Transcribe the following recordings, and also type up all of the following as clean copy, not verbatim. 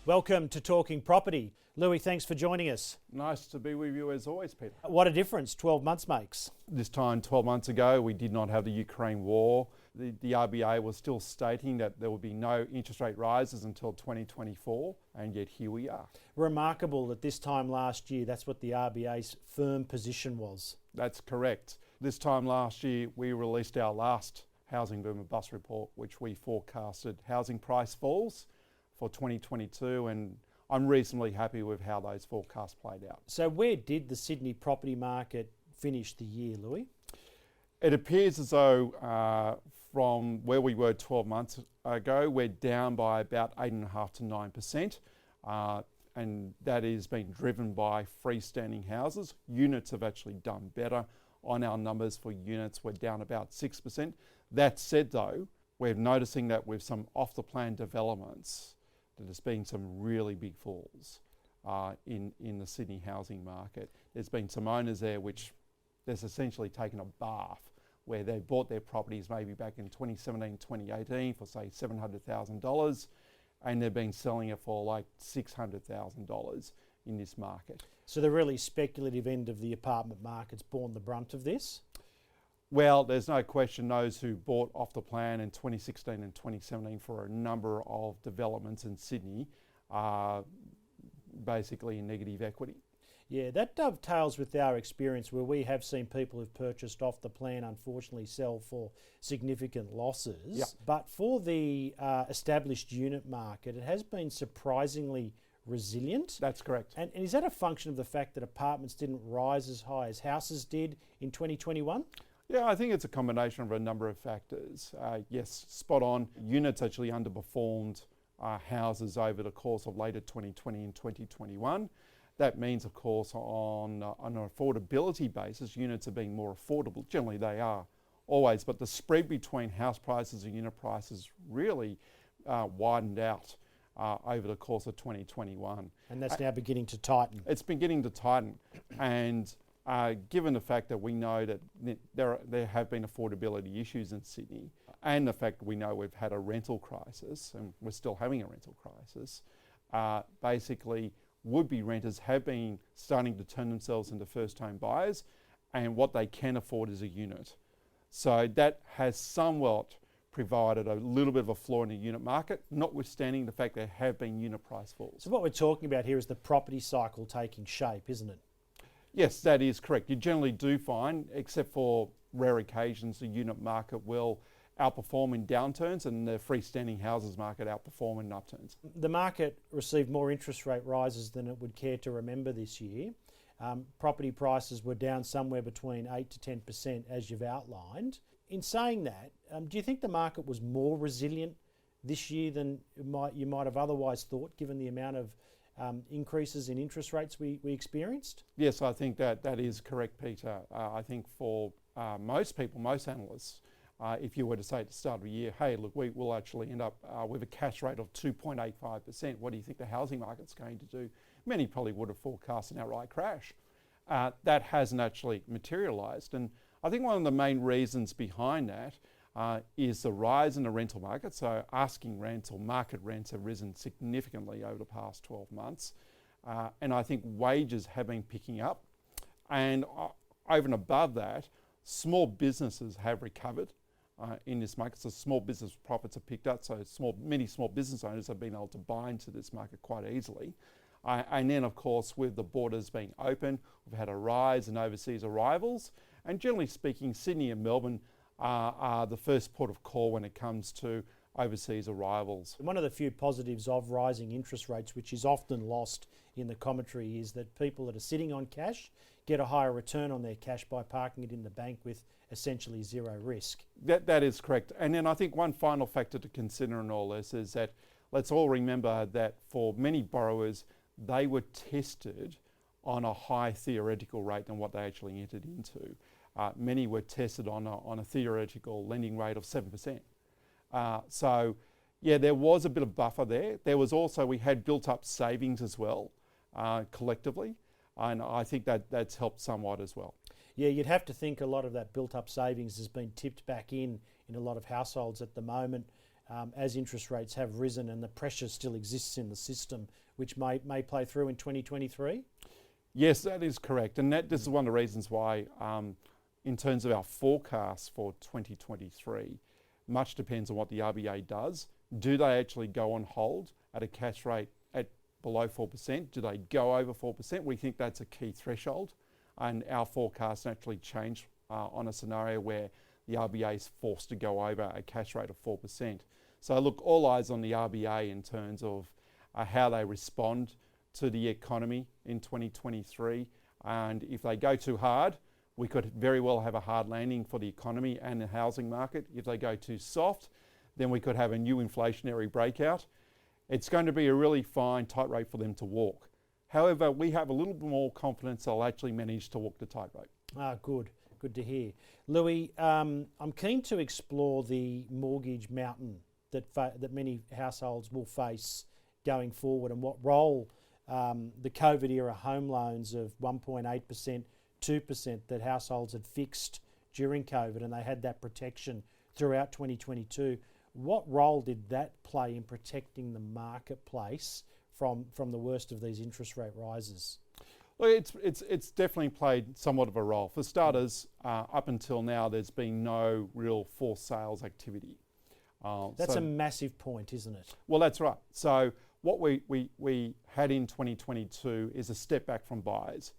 Welcome to Talking Property. Louis, thanks for joining us. Nice to be with you as always, Peter. What a difference 12 months makes. This time 12 months ago, we did not have the Ukraine war. The RBA was still stating that there would be no interest rate rises until 2024, and yet here we are. Remarkable that this time last year, that's what the RBA's firm position was. That's correct. This time last year, we released our last housing boom and bust report, which we forecasted housing price falls for 2022, and I'm reasonably happy with how those forecasts played out. So where did the Sydney property market finish the year, Louis? It appears as though from where we were 12 months ago, we're down by about 8.5% to 9%, and that is being driven by freestanding houses. Units have actually done better. On our numbers for units, we're down about 6%. That said though, we're noticing that with some off-the-plan developments, that there's been some really big falls in the Sydney housing market. There's been some owners there which there's essentially taken a bath where they bought their properties maybe back in 2017, 2018 for say $700,000, and they've been selling it for like $600,000 in this market. So the really speculative end of the apartment market's borne the brunt of this? Well, there's no question those who bought off the plan in 2016 and 2017 for a number of developments in Sydney are basically in negative equity. Yeah, that dovetails with our experience where we have seen people who've purchased off the plan unfortunately sell for significant losses. Yeah. But for the established unit market, it has been surprisingly resilient. That's correct. And is that a function of the fact that apartments didn't rise as high as houses did in 2021? Yeah, I think it's a combination of a number of factors. Yes, spot on. Units actually underperformed houses over the course of later 2020 and 2021. That means, of course, on an affordability basis, units are being more affordable. Generally, they are always, but the spread between house prices and unit prices really widened out over the course of 2021. And that's now beginning to tighten. It's beginning to tighten, and given the fact that we know that there have been affordability issues in Sydney, and the fact we know we've had a rental crisis, and we're still having a rental crisis, basically would-be renters have been starting to turn themselves into first-home buyers, and what they can afford is a unit. So that has somewhat provided a little bit of a floor in the unit market, notwithstanding the fact there have been unit price falls. So what we're talking about here is the property cycle taking shape, isn't it? Yes, that is correct. You generally do find, except for rare occasions, the unit market will outperform in downturns and the freestanding houses market outperform in upturns. The market received more interest rate rises than it would care to remember this year. Property prices were down somewhere between 8 to 10%, as you've outlined. In saying that, do you think the market was more resilient this year than you might have otherwise thought, given the amount of increases in interest rates we experienced? Yes, I think that is correct, Peter. I think for most people, most analysts, if you were to say at the start of the year, hey, look, we will actually end up with a cash rate of 2.85%. What do you think the housing market's going to do? Many probably would have forecast an outright crash. That hasn't actually materialised. And I think one of the main reasons behind that is the rise in the rental market. So asking rents or market rents have risen significantly over the past 12 months. And I think wages have been picking up. And over and above that, small businesses have recovered in this market. So small business profits have picked up. So many small business owners have been able to buy into this market quite easily. And then, of course, with the borders being open, we've had a rise in overseas arrivals. And generally speaking, Sydney and Melbourne are the first port of call when it comes to overseas arrivals. One of the few positives of rising interest rates, which is often lost in the commentary, is that people that are sitting on cash get a higher return on their cash by parking it in the bank with essentially zero risk. That is correct. And then I think one final factor to consider in all this is that let's all remember that for many borrowers, they were tested on a high theoretical rate than what they actually entered into. Many were tested on a theoretical lending rate of 7%. So yeah, there was a bit of buffer there. There was also, we had built up savings as well, collectively. And I think that's helped somewhat as well. Yeah, you'd have to think a lot of that built up savings has been tipped back in a lot of households at the moment. as interest rates have risen and the pressure still exists in the system, which may play through in 2023? Yes, that is correct. And this is one of the reasons why, in terms of our forecast for 2023, much depends on what the RBA does. Do they actually go on hold at a cash rate at below 4%? Do they go over 4%? We think that's a key threshold. And our forecast actually changed on a scenario where the RBA is forced to go over a cash rate of 4%. So look, all eyes on the RBA in terms of how they respond to the economy in 2023. And if they go too hard, we could very well have a hard landing for the economy and the housing market. If they go too soft, then we could have a new inflationary breakout. It's going to be a really fine tightrope for them to walk. However, we have a little bit more confidence they'll actually manage to walk the tightrope. Good. Good to hear. Louis, I'm keen to explore the mortgage mountain that many households will face going forward, and what role the COVID era home loans of 1.8%, 2% that households had fixed during COVID, and they had that protection throughout 2022. What role did that play in protecting the marketplace from the worst of these interest rate rises? Well, it's definitely played somewhat of a role. For starters, up until now, there's been no real forced sales activity. That's a massive point, isn't it? Well, that's right. So what we had in 2022 is a step back from buyers.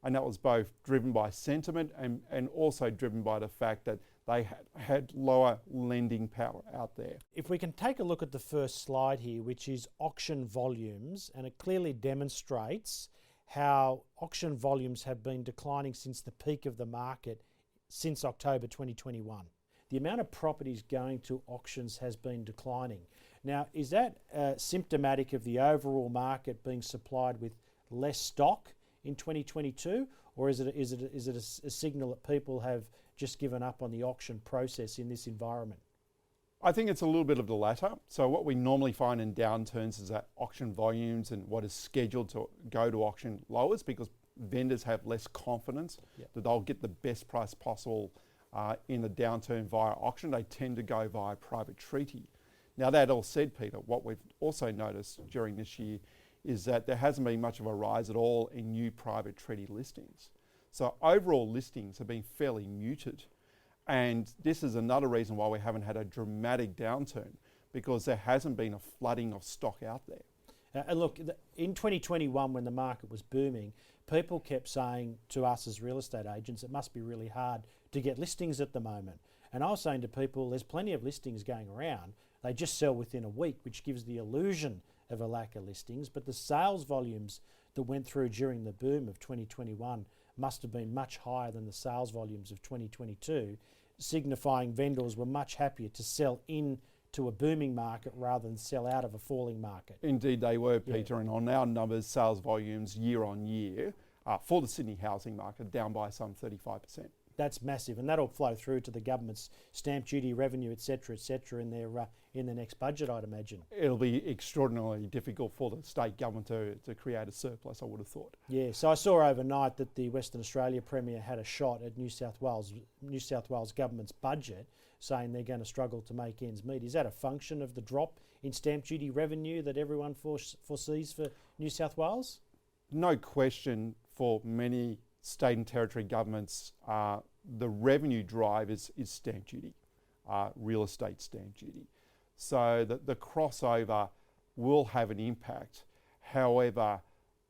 And that was both driven by sentiment and also driven by the fact that they had lower lending power out there. If we can take a look at the first slide here, which is auction volumes, and it clearly demonstrates how auction volumes have been declining since the peak of the market since October 2021. The amount of properties going to auctions has been declining. Now, is that symptomatic of the overall market being supplied with less stock in 2022, or is it a signal that people have just given up on the auction process in this environment? I think it's a little bit of the latter. So what we normally find in downturns is that auction volumes and what is scheduled to go to auction lowers because vendors have less confidence that they'll get the best price possible in the downturn via auction. They tend to go via private treaty. Now, that all said, Peter, what we've also noticed during this year is that there hasn't been much of a rise at all in new private treaty listings. So overall listings have been fairly muted. And this is another reason why we haven't had a dramatic downturn, because there hasn't been a flooding of stock out there. And look, in 2021, when the market was booming, people kept saying to us as real estate agents, it must be really hard to get listings at the moment. And I was saying to people, there's plenty of listings going around. They just sell within a week, which gives the illusion of a lack of listings. But the sales volumes that went through during the boom of 2021 must have been much higher than the sales volumes of 2022, signifying vendors were much happier to sell into a booming market rather than sell out of a falling market. Indeed they were, Peter, and on our numbers, sales volumes year on year for the Sydney housing market down by some 35%. That's massive, and that'll flow through to the government's stamp duty revenue, et cetera, in their next budget, I'd imagine. It'll be extraordinarily difficult for the state government to create a surplus, I would have thought. Yeah, so I saw overnight that the Western Australia Premier had a shot at New South Wales government's budget, saying they're going to struggle to make ends meet. Is that a function of the drop in stamp duty revenue that everyone foresees for New South Wales? No question, for many state and territory governments, the revenue drive is stamp duty, real estate stamp duty. So the crossover will have an impact. However,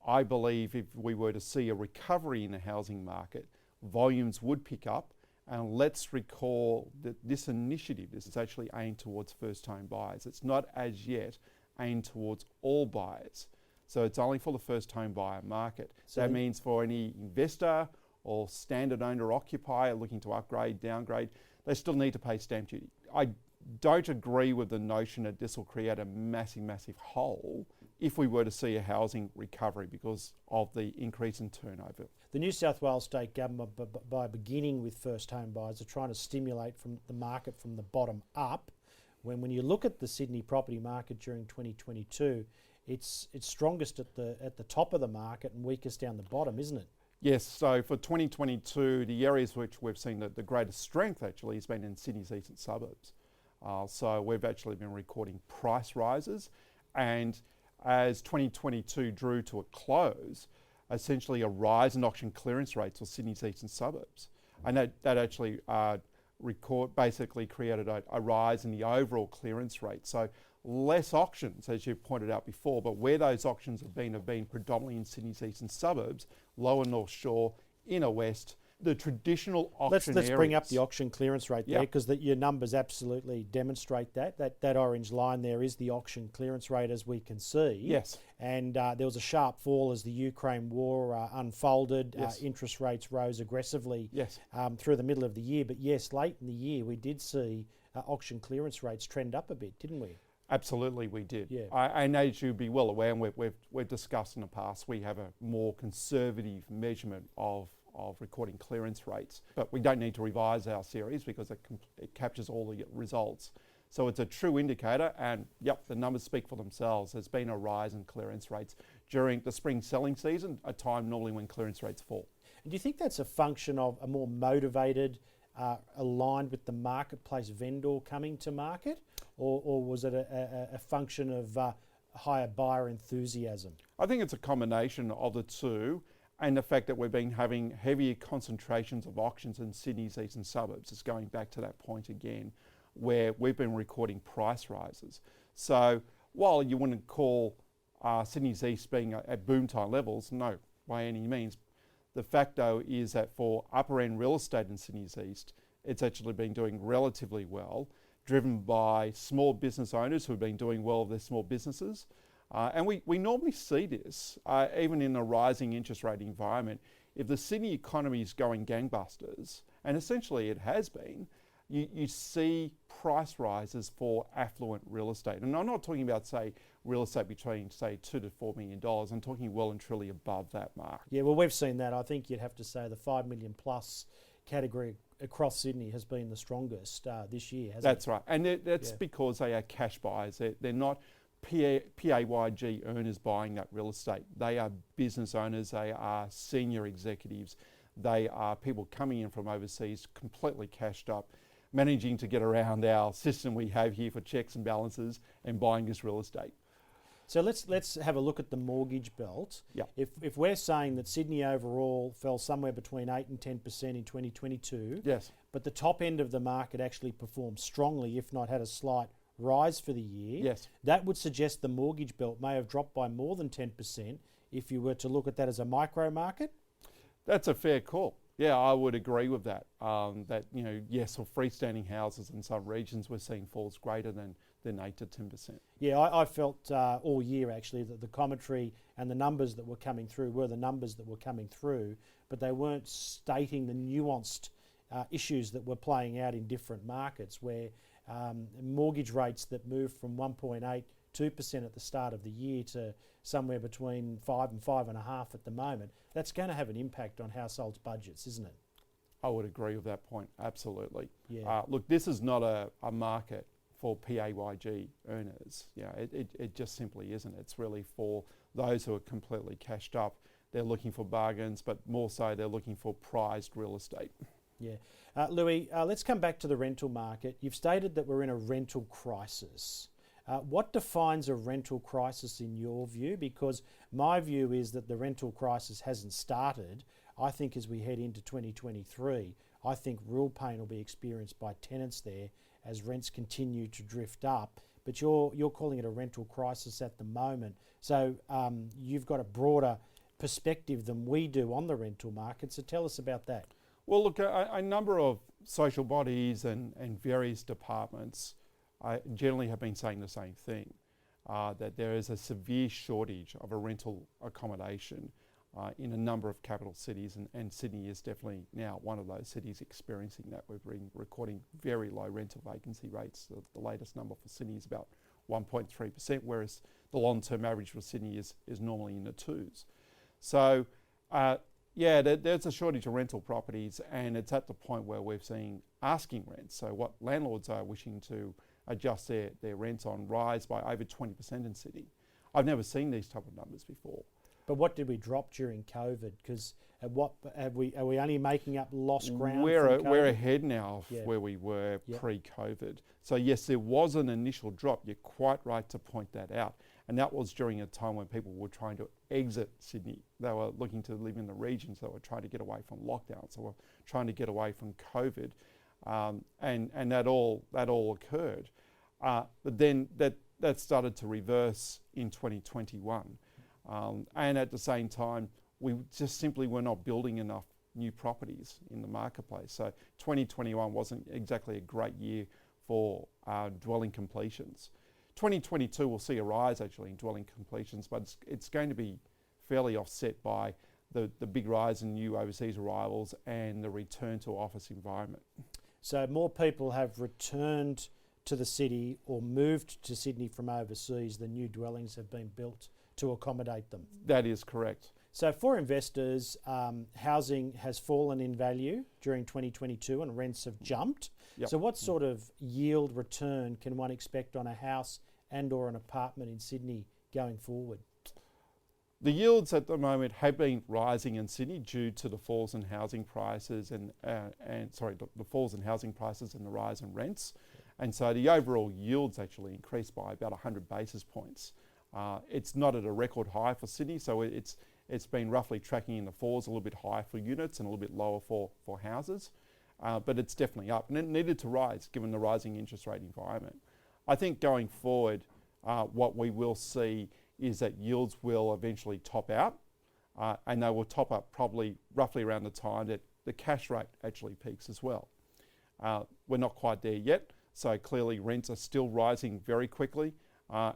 I believe if we were to see a recovery in the housing market, volumes would pick up. And let's recall that this initiative is actually aimed towards first home buyers. It's not as yet aimed towards all buyers. So it's only for the first home buyer market. So that means for any investor or standard owner occupier looking to upgrade, downgrade, they still need to pay stamp duty. I don't agree with the notion that this will create a massive hole if we were to see a housing recovery because of the increase in turnover. The New South Wales state government, by beginning with first home buyers, are trying to stimulate from the market from the bottom up. When you look at the Sydney property market during 2022, it's strongest at the top of the market and weakest down the bottom, isn't it? Yes, so for 2022, the areas which we've seen the greatest strength actually has been in Sydney's eastern suburbs. So we've actually been recording price rises, and as 2022 drew to a close, essentially a rise in auction clearance rates for Sydney's eastern suburbs. And that actually basically created a rise in the overall clearance rate. So less auctions, as you pointed out before, but where those auctions have been predominantly in Sydney's eastern suburbs, lower North Shore, inner west, the traditional auction Let's areas. bring up the auction clearance rate there, Yeah. because your numbers absolutely demonstrate that. That orange line there is the auction clearance rate, as we can see. Yes. And there was a sharp fall as the Ukraine war unfolded. Yes. Interest rates rose aggressively Yes. through the middle of the year. But yes, late in the year, we did see auction clearance rates trend up a bit, didn't we? Absolutely, we did. Yeah. And as you'd be well aware, and we've discussed in the past, we have a more conservative measurement of recording clearance rates, but we don't need to revise our series because it captures all the results. So it's a true indicator, and yep, the numbers speak for themselves. There's been a rise in clearance rates during the spring selling season, a time normally when clearance rates fall. And do you think that's a function of a more motivated, aligned with the marketplace vendor coming to market, or was it a function of higher buyer enthusiasm? I think it's a combination of the two, and the fact that we've been having heavier concentrations of auctions in Sydney's eastern suburbs is going back to that point again, where we've been recording price rises. So while you wouldn't call Sydney's east being at boom time levels, no, by any means, the fact though is that for upper end real estate in Sydney's east, it's actually been doing relatively well, driven by small business owners who have been doing well with their small businesses. And we normally see this, even in a rising interest rate environment. If the Sydney economy is going gangbusters, and essentially it has been, you see price rises for affluent real estate. And I'm not talking about, say, real estate between, say, $2 to $4 million. I'm talking well and truly above that mark. Yeah, well, we've seen that. I think you'd have to say the 5 million plus category across Sydney has been the strongest this year, hasn't it? That's right. And that's because they are cash buyers. They're not PAYG earners buying that real estate. They are business owners, they are senior executives, they are people coming in from overseas completely cashed up, managing to get around our system we have here for checks and balances and buying this real estate. So let's have a look at the mortgage belt. Yep. If we're saying that Sydney overall fell somewhere between 8 and 10% in 2022, Yes. but the top end of the market actually performed strongly, if not had a slight rise for the year, Yes. that would suggest the mortgage belt may have dropped by more than 10% if you were to look at that as a micro market. That's a fair call. Yeah, I would agree with that. Yes, for freestanding houses in some regions, we're seeing falls greater than 8 to 10%. Yeah, I felt all year actually that the commentary and the numbers that were coming through were the numbers that were coming through, but they weren't stating the nuanced issues that were playing out in different markets, where mortgage rates that moved from 1.82% at the start of the year to somewhere between 5 and 5.5% at the moment. That's going to have an impact on households' budgets, isn't it? I would agree with that point, absolutely. Yeah. Look, this is not a market for PAYG earners. It just simply isn't. It's really for those who are completely cashed up. They're looking for bargains, but more so they're looking for prized real estate. Yeah. Louis, let's come back to the rental market. You've stated that we're in a rental crisis. What defines a rental crisis in your view? Because my view is that the rental crisis hasn't started. I think as we head into 2023, I think real pain will be experienced by tenants there as rents continue to drift up. But you're calling it a rental crisis at the moment. So you've got a broader perspective than we do on the rental market. So tell us about that. Well, look, a number of social bodies and various departments generally have been saying the same thing, that there is a severe shortage of a rental accommodation in a number of capital cities, and Sydney is definitely now one of those cities experiencing that. We've been recording very low rental vacancy rates. The latest number for Sydney is about 1.3%, whereas the long-term average for Sydney is normally in the 2s. So, there's a shortage of rental properties, and it's at the point where we're seeing asking rents. So what landlords are wishing to adjust their rents on rise by over 20% in Sydney. I've never seen these type of numbers before. But what did we drop during COVID? Because are we only making up lost ground? We're ahead now of Yeah. where we were Yep. pre-COVID. So yes, there was an initial drop. You're quite right to point that out. And that was during a time when people were trying to exit Sydney. They were looking to live in the regions. They were trying to get away from lockdowns. They were trying to get away from COVID. And that all occurred. But then that started to reverse in 2021. And at the same time, we just simply were not building enough new properties in the marketplace. So 2021 wasn't exactly a great year for dwelling completions. 2022 will see a rise actually in dwelling completions, but it's going to be fairly offset by the big rise in new overseas arrivals and the return to office environment. So more people have returned to the city or moved to Sydney from overseas than new dwellings have been built to accommodate them. That is correct. So for investors, housing has fallen in value during 2022 and rents have jumped. Yep. So what sort of yield return can one expect on a house and or an apartment in Sydney going forward? The yields at the moment have been rising in Sydney due to the falls in housing prices the falls in housing prices and the rise in rents. And so the overall yields actually increased by about 100 basis points. It's not at a record high for Sydney, so it's been roughly tracking in the fours, a little bit higher for units and a little bit lower for houses. But it's definitely up, and it needed to rise given the rising interest rate environment. I think going forward, what we will see is that yields will eventually top out, and they will top up probably roughly around the time that the cash rate actually peaks as well. We're not quite there yet, so clearly rents are still rising very quickly,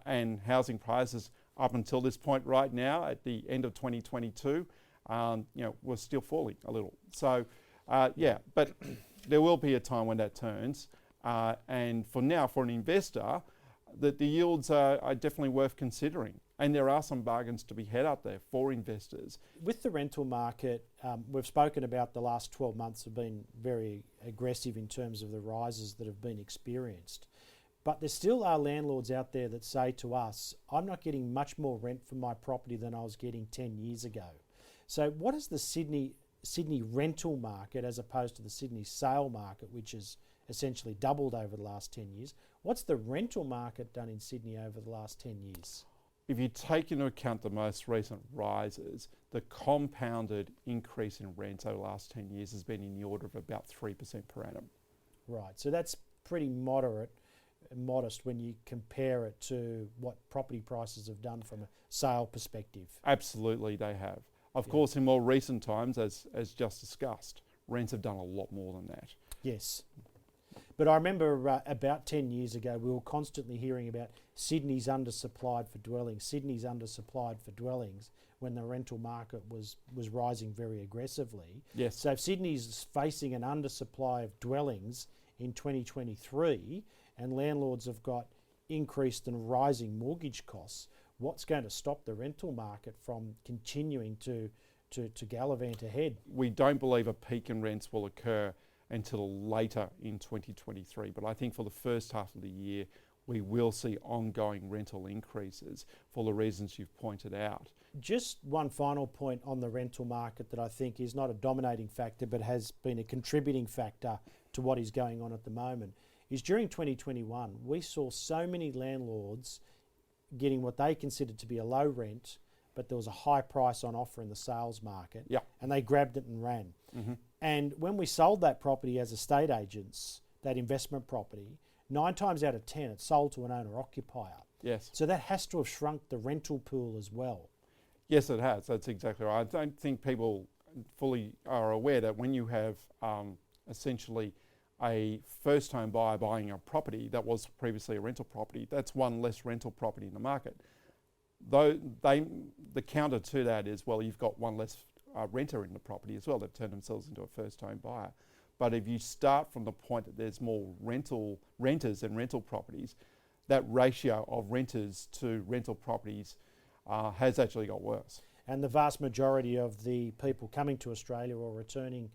and housing prices up until this point right now at the end of 2022, were still falling a little. So but there will be a time when that turns, and for now, for an investor, the yields are definitely worth considering. And there are some bargains to be had out there for investors. With the rental market, we've spoken about the last 12 months have been very aggressive in terms of the rises that have been experienced. But there still are landlords out there that say to us, I'm not getting much more rent for my property than I was getting 10 years ago. So what is the Sydney rental market as opposed to the Sydney sale market, which has essentially doubled over the last 10 years? What's the rental market done in Sydney over the last 10 years? If you take into account the most recent rises, the compounded increase in rents over the last 10 years has been in the order of about 3% per annum. Right, so that's pretty modest when you compare it to what property prices have done from a sale perspective. Absolutely, they have. Of course, in more recent times, as just discussed, rents have done a lot more than that. Yes. But I remember about 10 years ago, we were constantly hearing about Sydney's undersupplied for dwellings, Sydney's undersupplied for dwellings, when the rental market was rising very aggressively. Yes. So if Sydney's facing an undersupply of dwellings in 2023, and landlords have got increased and rising mortgage costs, what's going to stop the rental market from continuing to gallivant ahead? We don't believe a peak in rents will occur until later in 2023, but I think for the first half of the year, we will see ongoing rental increases for the reasons you've pointed out. Just one final point on the rental market that I think is not a dominating factor, but has been a contributing factor to what is going on at the moment, is during 2021, we saw so many landlords getting what they considered to be a low rent, but there was a high price on offer in the sales market, and they grabbed it and ran. Mm-hmm. And when we sold that property as estate agents, that investment property, 9 times out of 10, it sold to an owner-occupier. Yes. So that has to have shrunk the rental pool as well. Yes, it has. That's exactly right. I don't think people fully are aware that when you have essentially a first-home buyer buying a property that was previously a rental property, that's one less rental property in the market. Though the counter to that is, well, you've got one less renter in the property as well. They've turned themselves into a first-home buyer. But if you start from the point that there's more renters than rental properties, that ratio of renters to rental properties has actually got worse. And the vast majority of the people coming to Australia or returning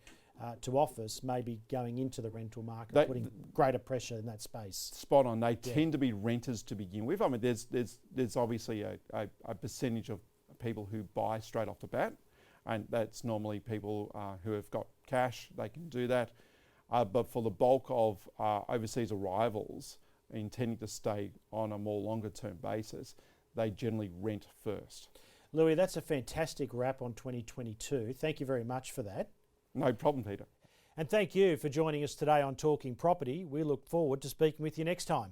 to office may be going into the rental market, putting greater pressure in that space. Spot on. They tend to be renters to begin with. I mean, there's obviously a percentage of people who buy straight off the bat, and that's normally people who have got cash, they can do that. But for the bulk of overseas arrivals intending to stay on a more longer term basis, they generally rent first. Louis, that's a fantastic wrap on 2022. Thank you very much for that. No problem, Peter. And thank you for joining us today on Talking Property. We look forward to speaking with you next time.